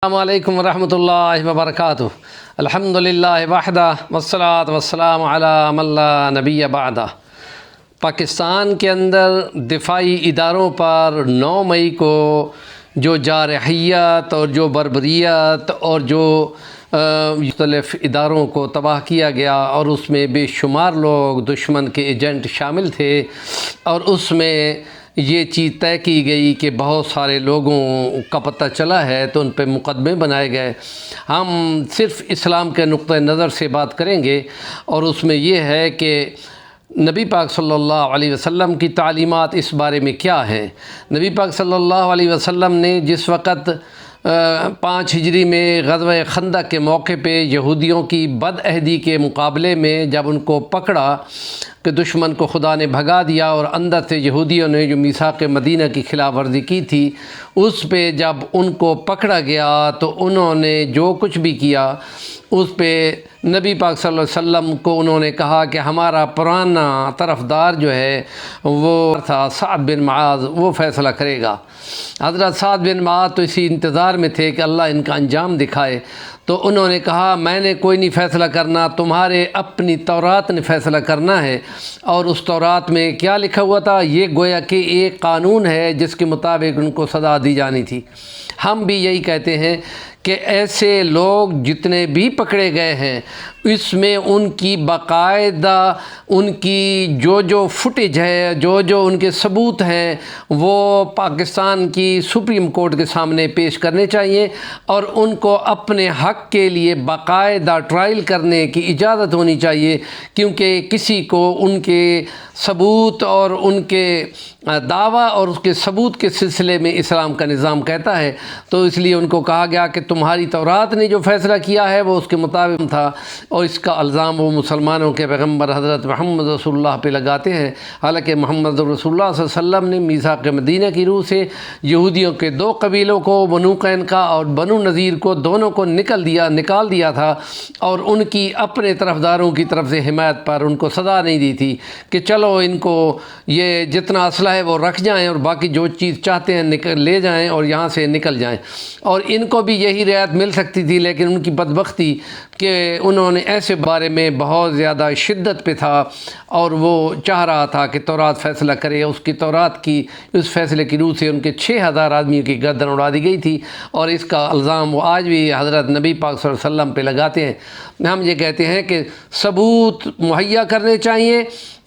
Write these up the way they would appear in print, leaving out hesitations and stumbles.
السلام علیکم ورحمۃ اللہ وبرکاتہ۔ الحمدللہ وحدہ والصلاۃ والسلام علی من لا نبی بعدہ۔ پاکستان کے اندر دفاعی اداروں پر 9 مئی کو جو جارحیت اور جو بربریت اور جو مختلف اداروں کو تباہ کیا گیا اور اس میں بے شمار لوگ دشمن کے ایجنٹ شامل تھے، اور اس میں یہ چیز طے کی گئی کہ بہت سارے لوگوں کا پتہ چلا ہے تو ان پہ مقدمے بنائے گئے۔ ہم صرف اسلام کے نقطہ نظر سے بات کریں گے، اور اس میں یہ ہے کہ نبی پاک صلی اللہ علیہ وسلم کی تعلیمات اس بارے میں کیا ہیں۔ نبی پاک صلی اللہ علیہ وسلم نے جس وقت 5 ہجری میں غزوہ خندق کے موقع پہ یہودیوں کی بدعہدی کے مقابلے میں جب ان کو پکڑا کہ دشمن کو خدا نے بھگا دیا، اور اندر سے یہودیوں نے جو میثاق مدینہ کی خلاف ورزی کی تھی اس پہ جب ان کو پکڑا گیا تو انہوں نے جو کچھ بھی کیا اس پہ نبی پاک صلی اللہ علیہ وسلم کو انہوں نے کہا کہ ہمارا پرانا طرفدار جو ہے وہ تھا سعد بن معاذ، وہ فیصلہ کرے گا۔ حضرت سعد بن معاذ تو اسی انتظار میں تھے کہ اللہ ان کا انجام دکھائے، تو انہوں نے کہا میں نے کوئی نہیں فیصلہ کرنا، تمہارے اپنی تورات نے فیصلہ کرنا ہے۔ اور اس تورات میں کیا لکھا ہوا تھا؟ یہ گویا کہ ایک قانون ہے جس کے مطابق ان کو سزا دی جانی تھی۔ ہم بھی یہی کہتے ہیں کہ ایسے لوگ جتنے بھی پکڑے گئے ہیں اس میں ان کی باقاعدہ ان کی جو فوٹیج ہے، جو ان کے ثبوت ہیں، وہ پاکستان کی سپریم کورٹ کے سامنے پیش کرنے چاہیے، اور ان کو اپنے حق کے لیے باقاعدہ ٹرائل کرنے کی اجازت ہونی چاہیے، کیونکہ کسی کو ان کے ثبوت اور ان کے دعویٰ اور اس کے ثبوت کے سلسلے میں اسلام کا نظام کہتا ہے، تو اس لیے ان کو کہا گیا کہ تمہاری تورات نے جو فیصلہ کیا ہے وہ اس کے مطابق تھا، اور اس کا الزام وہ مسلمانوں کے پیغمبر حضرت محمد رسول اللہ پہ لگاتے ہیں۔ حالانکہ محمد رسول اللہ صلی اللہ علیہ وسلم نے میثاق مدینہ کی روح سے یہودیوں کے 2 قبیلوں کو، بنو قینقاع اور بنو نذیر کو، دونوں کو نکال دیا تھا، اور ان کی اپنے طرفداروں کی طرف سے حمایت پر ان کو سزا نہیں دی تھی کہ چلو ان کو یہ جتنا اسلحہ ہے وہ رکھ جائیں اور باقی جو چیز چاہتے ہیں لے جائیں اور یہاں سے نکل جائیں۔ اور ان کو بھی یہی رعایت مل سکتی تھی، لیکن ان کی بدبختی کہ انہوں نے ایسے بارے میں بہت زیادہ شدت پہ تھا، اور وہ چاہ رہا تھا کہ تورات فیصلہ کرے۔ اس کی تورات کی اس فیصلے کی روح سے ان کے 6000 آدمیوں کی گردن اڑا دی گئی تھی، اور اس کا الزام وہ آج بھی حضرت نبی پاک صلی اللہ علیہ وسلم پہ لگاتے ہیں۔ ہم یہ کہتے ہیں کہ ثبوت مہیا کرنے چاہیے،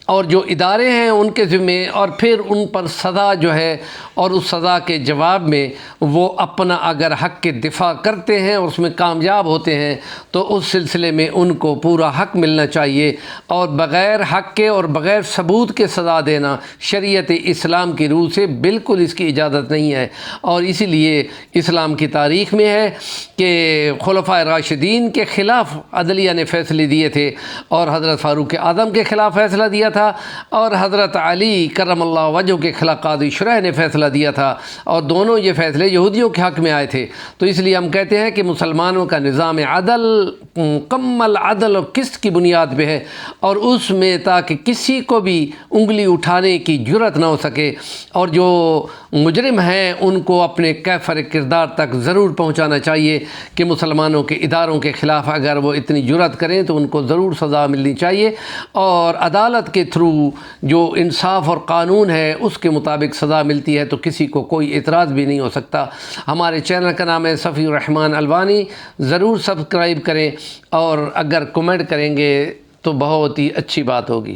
اور جو ادارے ہیں ان کے ذمے، اور پھر ان پر سزا جو ہے، اور اس سزا کے جواب میں وہ اپنا اگر حق کے دفاع کرتے ہیں اور اس میں کامیاب ہوتے ہیں تو اس سلسلے میں ان کو پورا حق ملنا چاہیے، اور بغیر حق کے اور بغیر ثبوت کے سزا دینا شریعت اسلام کی روح سے بالکل اس کی اجازت نہیں ہے۔ اور اسی لیے اسلام کی تاریخ میں ہے کہ خلفائے راشدین کے خلاف عدلیہ نے فیصلے دیے تھے، اور حضرت فاروق اعظم کے خلاف فیصلہ دیا تھا، اور حضرت علی کرم اللہ وجہہ کے خلاف قاضی شرح نے فیصلہ دیا تھا، اور دونوں یہ فیصلے یہودیوں کے حق میں آئے تھے۔ تو اس لیے ہم کہتے ہیں کہ مسلمانوں کا نظام عدل مکمل عدل اور قسط کی بنیاد پہ ہے، اور اس میں تاکہ کسی کو بھی انگلی اٹھانے کی جرت نہ ہو سکے، اور جو مجرم ہیں ان کو اپنے کیفر کردار تک ضرور پہنچانا چاہیے کہ مسلمانوں کے اداروں کے خلاف اگر وہ اتنی جرت کریں تو ان کو ضرور سزا ملنی چاہیے، اور عدالت کے تھرو جو انصاف اور قانون ہے اس کے مطابق سزا ملتی ہے تو کسی کو کوئی اعتراض بھی نہیں ہو سکتا۔ ہمارے چینل کا نام ہے صفی الرحمن الوانی، ضرور سبسکرائب کریں، اور اگر کمنٹ کریں گے تو بہت ہی اچھی بات ہوگی۔